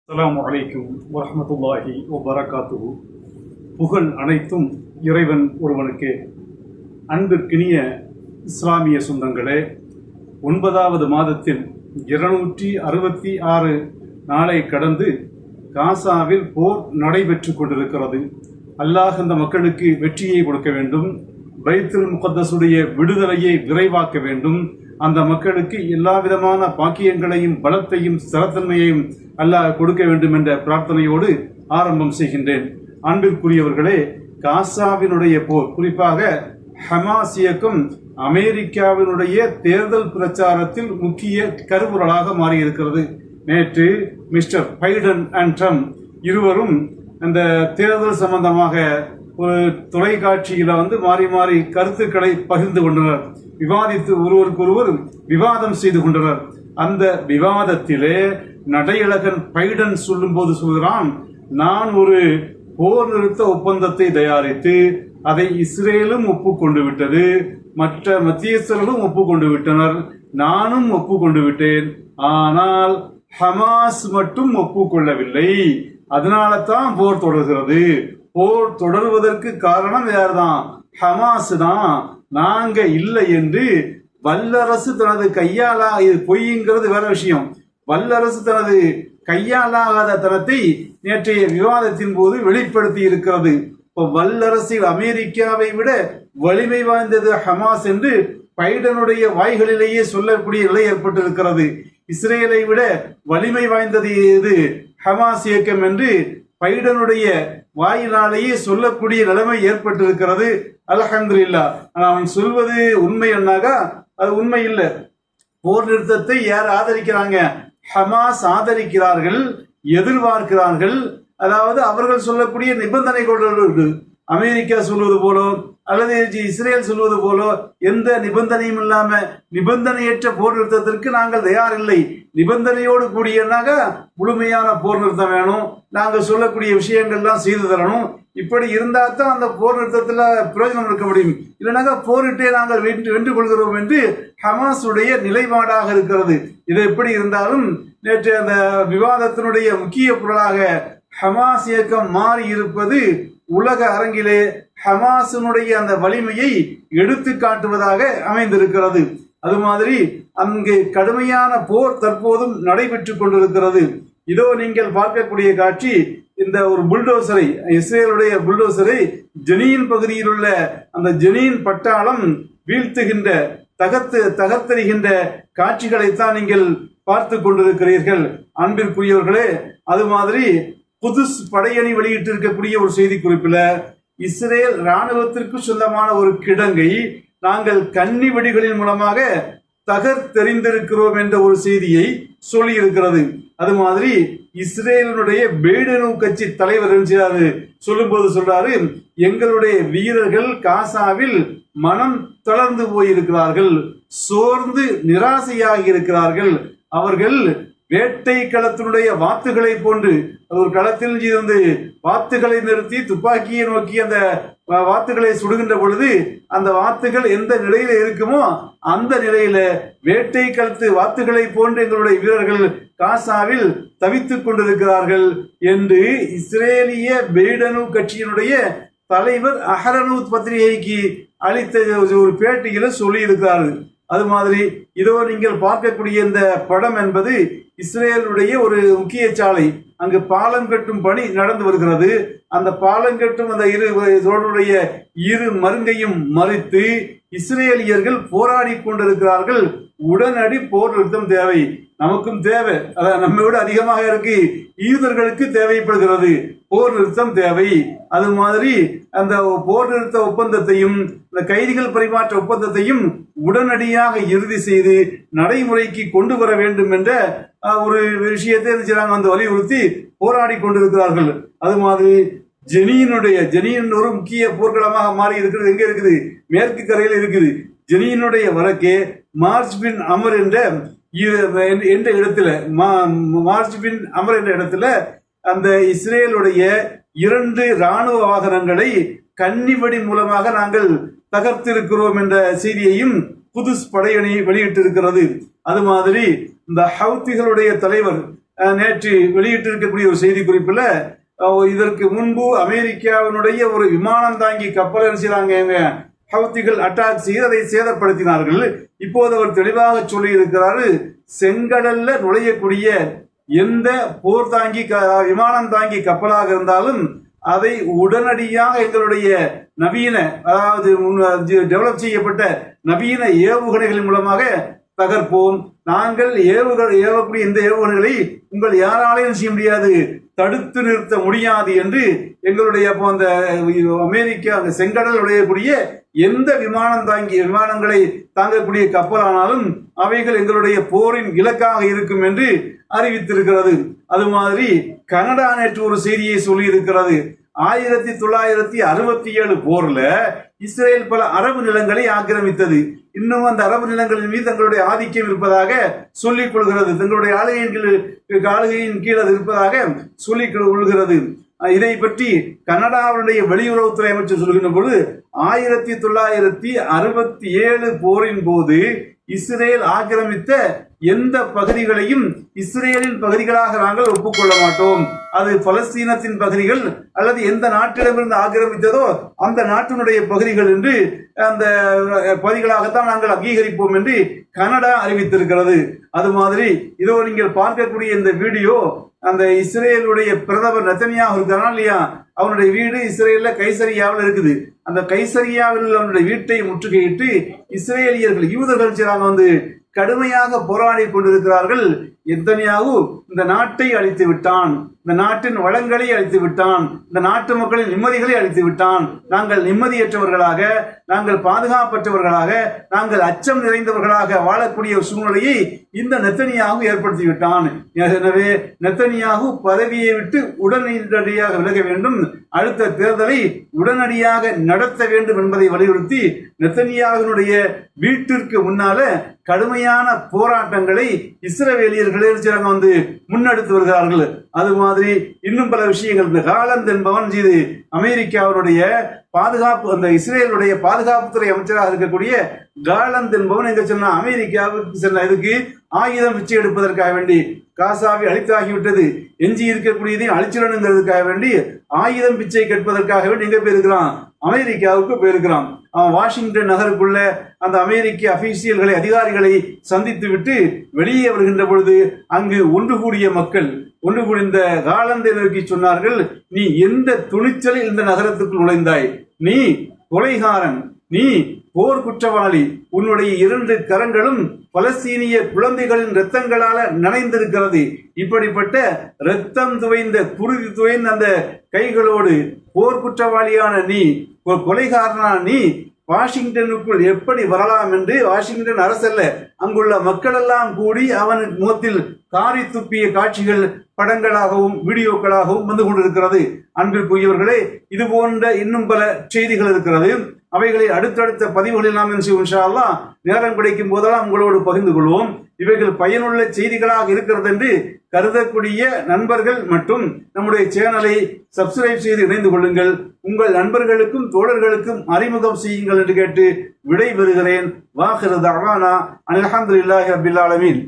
அஸ்ஸலாமு அலைக்கும் வரஹ்மத்துல்லாஹி வபரகாத்துஹு. புகழ் அனைத்தும் இறைவன் ஒருவனுக்கே. அன்பிற்கினிய இஸ்லாமிய சொந்தங்களே, 9வது மாதத்தில் 266 நாளை கடந்து காசாவில் போர் நடைபெற்று கொண்டிருக்கிறது. அல்லாஹ் அந்த மக்களுக்கு வெற்றியை கொடுக்க வேண்டும், பைத்துல் முகத்தஸுடைய விடுதலையை விரைவாக்க வேண்டும், அந்த மக்களுக்கு எல்லா விதமான பாக்கியங்களையும் பலத்தையும் ஸ்திரத்தன்மையையும் அல்லாஹ் கொடுக்க வேண்டும் என்ற பிரார்த்தனையோடு ஆரம்பம் செய்கின்றேன். அன்பிற்குரியவர்களே, காசாவினுடைய போர், குறிப்பாக ஹமாஸ் இயக்கம் அமெரிக்காவினுடைய தேர்தல் பிரச்சாரத்தில் முக்கிய கருவுரலாக மாறியிருக்கிறது. நேற்று மிஸ்டர் பைடன் அண்ட் ட்ரம்ப் இருவரும் அந்த தேர்தல் சம்பந்தமாக ஒரு தொலைக்காட்சியில மாறி மாறி கருத்துக்களை பகிர்ந்து கொண்டனர், விவாதித்து ஒருவருக்கொருவர் விவாதம் செய்து கொண்டனர். அந்த விவாதத்திலே நடையழகன் பைடன் சொல்லும்போது சொல்கிறான், நான் ஒரு போர் நிறுத்த ஒப்பந்தத்தை தயாரித்து அதை இஸ்ரேலும் ஒப்புக்கொண்டு விட்டது, மற்ற மத்தியஸ்தர்களும் ஒப்புக்கொண்டு விட்டனர், நானும் ஒப்புக்கொண்டு விட்டேன், ஆனால் ஹமாஸ் மட்டும் ஒப்புக்கொள்ளவில்லை, அதனால தான் போர் தொடர்கிறது. போர் தொடர்வதற்கு காரணம் யார்தான்? ஹமாஸ் தான், நாங்க இல்லை என்று வல்லரசு தனது கையாளா, இது பொய்ங்கிறது வேற விஷயம், வல்லரசு தனது கையாளாகாத தனத்தை நேற்றைய விவாதத்தின் போது வெளிப்படுத்தி இருக்கிறது. இப்போ வல்லரசில் அமெரிக்காவை விட வலிமை வாய்ந்தது ஹமாஸ் என்று பைடனுடைய வாய்களிலேயே சொல்லக்கூடிய நிலை ஏற்பட்டிருக்கிறது. இஸ்ரேலை விட வலிமை வாய்ந்தது இது ஹமாஸ் இயக்கம் என்று பைடனுடைய வாயினாலேயே சொல்லக்கூடிய நிலைமை ஏற்பட்டிருக்கிறது. அல்ஹம்துலில்லாஹ். அவன் சொல்வது உண்மை என்னாகா அது உண்மை இல்லை. போர் நிறுத்தத்தை யார் ஆதரிக்கிறாங்க? ஹமாஸ் ஆதரிக்கிறார்கள், எதிர்பார்க்கிறார்கள். அதாவது அவர்கள் சொல்லக்கூடிய நிபந்தனை கொண்டு அமெரிக்கா சொல்வது போலோ அல்லது இஸ்ரேல் சொல்வது போலோ எந்த நிபந்தனையும் இல்லாம நிபந்தனையற்ற போர் நிறுத்தத்திற்கு நாங்கள் தயார் இல்லை, நிபந்தனையோடு கூடியனாக முழுமையான போர் நிறுத்தம் வேணும், நாங்கள் சொல்லக்கூடிய விஷயங்கள்லாம் செய்து தரணும், இப்படி இருந்தா தான் அந்த போர் நிறுத்தத்துல பிரயோஜனம் இருக்க முடியும், இல்லைனாக்கா போரிட்டே நாங்கள் வென்று கொள்கிறோம் என்று ஹமாஸுடைய நிலைப்பாடாக இருக்கிறது. இது எப்படி இருந்தாலும் நேற்று அந்த விவாதத்தினுடைய முக்கிய பொருளாக ஹமாஸ் இயக்கம் மாறி இருப்பது உலக அரங்கிலே ஹமாஸினுடைய அந்த வலிமையை எடுத்து காட்டுவதாக அமைந்திருக்கிறது. அது மாதிரி அங்கே கடுமையான போர் தற்போதும் நடைபெற்று கொண்டிருக்கிறது. இதோ நீங்கள் பார்க்கக்கூடிய காட்சி, இந்த ஒரு புல்டோசரை, இஸ்ரேலுடைய புல்டோசரை ஜெனீன் பகுதியில் உள்ள அந்த ஜெனீன் பட்டாளம் வீழ்த்துகின்ற தகர்த்தெறிகின்ற காட்சிகளைத்தான் நீங்கள் பார்த்து கொண்டிருக்கிறீர்கள். அன்பிற்குரியவர்களே, அது மாதிரி குதுஸ் படையணி வெளியிட்டிருக்கக்கூடிய ஒரு செய்தி குறிப்பில் இஸ்ரேல் ராணுவத்திற்கு சொந்தமான ஒரு கிடங்கை நாங்கள் கன்னி வெடிகளின் மூலமாக தகர்த்தெறிந்திருக்கிறோம் என்ற ஒரு செய்தியை சொல்லி இருக்கிறது. அது மாதிரி இஸ்ரேலினுடைய பேடனு கட்சி தலைவர் சொல்லும்போது சொல்றாரு, எங்களுடைய வீரர்கள் காசாவில் மனம் தளர்ந்து போயிருக்கிறார்கள், சோர்ந்து நிராசையாகி இருக்கிறார்கள், அவர்கள் வேட்டை களத்தினுடைய வாத்துகளை போன்று ஒரு களத்தில் இருந்து வாத்துகளை நிறுத்தி துப்பாக்கியை நோக்கி அந்த வாத்துகளை சுடுகின்ற பொழுது அந்த வாத்துகள் எந்த நிலையில இருக்குமோ அந்த நிலையில வேட்டை களத்து வாத்துகளை போன்று எங்களுடைய வீரர்கள் காசாவில் தவித்துக் கொண்டிருக்கிறார்கள் என்று இஸ்ரேலிய பேடனு கட்சியினுடைய தலைவர் அஹரனூத் பத்திரிகைக்கு அளித்த ஒரு பேட்டியில சொல்லி இருக்கிறார்கள். அது மாதிரி இதோ நீங்கள் பார்க்கக்கூடிய இந்த படம் என்பது இஸ்ரேலுடைய ஒரு முக்கிய சாலை, அங்கு பாலம் கட்டும் பணி நடந்து வருகிறது. அந்த பாலம் கட்டும் அந்த இரு மருங்கையும் மறித்து இஸ்ரேலியர்கள் போராடி கொண்டிருக்கிறார்கள். உடனடி போர் நிறுத்தம் தேவை, நமக்கும் தேவை, அதான் நம்ம விட அதிகமாக இருக்கு, யூதர்களுக்கு தேவைப்படுகிறது, போர் நிறுத்தம் தேவை. அது மாதிரி அந்த போர் நிறுத்த ஒப்பந்தத்தையும் இந்த கைதிகள் பரிமாற்ற ஒப்பந்தத்தையும் உடனடியாக இறுதி செய்து நடைமுறைக்கு கொண்டு வர வேண்டும் என்ற ஒரு விஷயத்தை வலியுறுத்தி போராடி கொண்டிருக்கிறார்கள். அது மாதிரி ஜெனீன் ஒரு முக்கிய போர்க்களமாக மாறி இருக்கிறது. எங்க இருக்குது? மேற்கு கரையில் இருக்குது. ஜெனீனுடைய வழக்கே மார்ச் பின் அமர் என்ற இடத்துல மார்ச் பின் அமர் என்ற இடத்துல அந்த இஸ்ரேலுடைய 2 ராணுவ வாகனங்களை கன்னிவெடி மூலமாக நாங்கள் தகர்த்திருக்கிறோம் என்ற செய்தியையும் குதுஸ் படையணி வெளியிட்டிருக்கிறது. அது மாதிரி இந்த ஹவுத்திகளுடைய தலைவர் நேற்று வெளியிட்டிருக்கக்கூடிய ஒரு செய்தி குறிப்பில் இதற்கு முன்பு அமெரிக்காவினுடைய ஒரு விமானம் தாங்கி கப்பல் என்ன செய்யறாங்க ஹவுத்திகள் அட்டாக் செய்து அதை சேதப்படுத்தினார்கள். இப்போது அவர் தெளிவாக சொல்லி இருக்கிறாரு, செங்கடல்ல நுழையக்கூடிய எந்த போர் தாங்கி விமானம் தாங்கி கப்பலாக இருந்தாலும் அதை உடனடியாக எங்களுடைய நவீன அதாவது டெவலப் செய்யப்பட்ட நவீன ஏவுகணைகளின் மூலமாக தகர்ப்போம். நாங்கள் ஏவக்கூடிய இந்த ஏவுகணைகளை உங்கள் யாராலையும் செய்ய முடியாது, தடுத்து நிறுத்த முடியாது என்று எங்களுடைய அந்த அமெரிக்கா அந்த செங்கடல் நுழையக்கூடிய எந்த விமானங்களை தாங்கக்கூடிய கப்பலானாலும் அவைகள் எங்களுடைய போரின் இலக்காக இருக்கும் என்று அறிவித்திருக்கிறது. அது மாதிரி கனடா நேற்று ஒரு செய்தியை சொல்லி இருக்கிறது. 1967 போர்ல இஸ்ரேல் பல அரபு நிலங்களை ஆக்கிரமித்தது. இன்னும் அந்த அரபு நிலங்களின் மீது தங்களுடைய ஆதிக்கம் இருப்பதாக சொல்லிக் கொள்கிறது, தங்களுடைய ஆளுகையின் கீழ் அது இருப்பதாக சொல்லிக் கொள்கிறது. இதை பற்றி கனடாவுடைய வெளியுறவுத்துறை அமைச்சர் சொல்கின்ற பொழுது 1967 போரின் போது இஸ்ரேல் ஆக்கிரமித்த எந்த பகுதிகளையும் இஸ்ரேலின் பகுதிகளாக நாங்கள் ஒப்புக்கொள்ள மாட்டோம். அது பலஸ்தீனத்தின் பகுதிகள் அல்லது எந்த நாட்டிடமிருந்து ஆக்கிரமித்ததோ அந்த நாட்டினுடைய பகுதிகள் என்று அந்த பகுதிகளாகத்தான் நாங்கள் அங்கீகரிப்போம் என்று கனடா அறிவித்திருக்கிறது. அது மாதிரி இதோ நீங்கள் பார்க்கக்கூடிய இந்த வீடியோ அந்த இஸ்ரேலுடைய பிரதமர் நெத்தனியாஹு இருக்கானா இல்லையா, அவனுடைய வீடு இஸ்ரேல்ல கைசரியாவில் இருக்குது. அந்த கைசரியாவில் அவனுடைய வீட்டை முற்றுகையிட்டு இஸ்ரேலியர்கள் யூதர்கள் செய்றாங்க கடுமையாக போராடி கொண்டிருக்கிறார்கள். நெத்தனியாஹு இந்த நாட்டை அழித்து விட்டான், இந்த நாட்டின் வளங்களை அழித்து விட்டான், இந்த நாட்டு மக்களின் நிம்மதிகளை அழித்து விட்டான். நாங்கள் நிம்மதியற்றவர்களாக, நாங்கள் பாதுகாப்பற்றவர்களாக, நாங்கள் அச்சம் நிறைந்தவர்களாக வாழக்கூடிய சூழ்நிலையை இந்த நெத்தனியாஹு ஏற்படுத்தி விட்டான். எனவே நெத்தனியாஹு பதவியை விட்டு உடனடியாக விலக வேண்டும், அடுத்த தேர்தலை உடனடியாக நடத்த வேண்டும் என்பதை வலியுறுத்தி நெத்தனியாஹுனுடைய வீட்டிற்கு முன்னால கடுமையான போராட்டங்களை இஸ்ரவேலியர்கள் முன்னெடுத்து வருகிறார்கள். அது மாதிரி இன்னும் பல விஷயங்கள். காலந்த் என்பவன் அமெரிக்காவுடைய பாதுகாப்பு அந்த இஸ்ரேலுடைய பாதுகாப்புத்துறை அமைச்சராக இருக்கக்கூடிய காலந்த் என்பவன் எங்க சொன்னா அமெரிக்காவுக்கு சென்ன இதுக்கு ஆயுதம் பிச்சை எடுப்பதற்காக வேண்டி காசாவை அழித்தாகிவிட்டது, எஞ்சி இருக்கக்கூடியதையும் அழிச்சிடணுங்கிறதுக்காக வேண்டி ஆயுதம் பிச்சை கேட்பதற்காக வேண்டி எங்க போயிருக்கிறான், அமெரிக்காவுக்கு போயிருக்கிறான். அவன் வாஷிங்டன் நகருக்குள்ள அந்த அமெரிக்க அபிஷியல்களை அதிகாரிகளை சந்தித்து விட்டு வெளியே வருகின்ற பொழுது அங்கு ஒன்று கூடிய மக்கள் ஒன்று கூடி இந்த காலந்தை நோக்கி சொன்னார்கள், நீ எந்த துணிச்சலில் இந்த நகரத்துக்குள் நுழைந்தாய், நீ கொலைகாரன், நீ போர் குற்றவாளி, உன்னுடைய 2 கரங்களும் பலஸ்தீனிய குழந்தைகளின் இரத்தங்களால நனைந்திருக்கிறது. இப்படிப்பட்ட இரத்தம் துவைந்த குருதி துவைந்த அந்த கைகளோடு போர் குற்றவாளியான நீ, ஒரு கொலைகாரனான நீ வாஷிங்டனுக்குள் எப்படி வரலாம் என்று வாஷிங்டன் அரசல்ல அங்குள்ள மக்கள் எல்லாம் கூடி அவன் முகத்தில் காரி துப்பிய காட்சிகள் படங்களாகவும் வீடியோக்களாகவும் வந்து கொண்டிருக்கிறது. அன்பிற்குரியவர்களே, இது போன்ற இன்னும் பல செய்திகள் இருக்கிறது. அவைகளை அடுத்தடுத்த பதிவுகளில் நாம் இன்ஷா அல்லாஹ் நேரம் கிடைக்கும் போதெல்லாம் உங்களோடு பகிர்ந்து கொள்வோம். இவைகள் பயனுள்ள செய்திகளாக இருக்கிறது என்று கருதக்கூடிய நண்பர்கள் மற்றும் நம்முடைய சேனலை சப்ஸ்கிரைப் செய்து இணைந்து கொள்ளுங்கள். உங்கள் நண்பர்களுக்கும் தோழர்களுக்கும் அறிமுகம் செய்யுங்கள் என்று கேட்டு விடை பெறுகிறேன். வாஹிரு தஅவானா அல்ஹம்துலில்லாஹி ரப்பில் ஆலமீன்.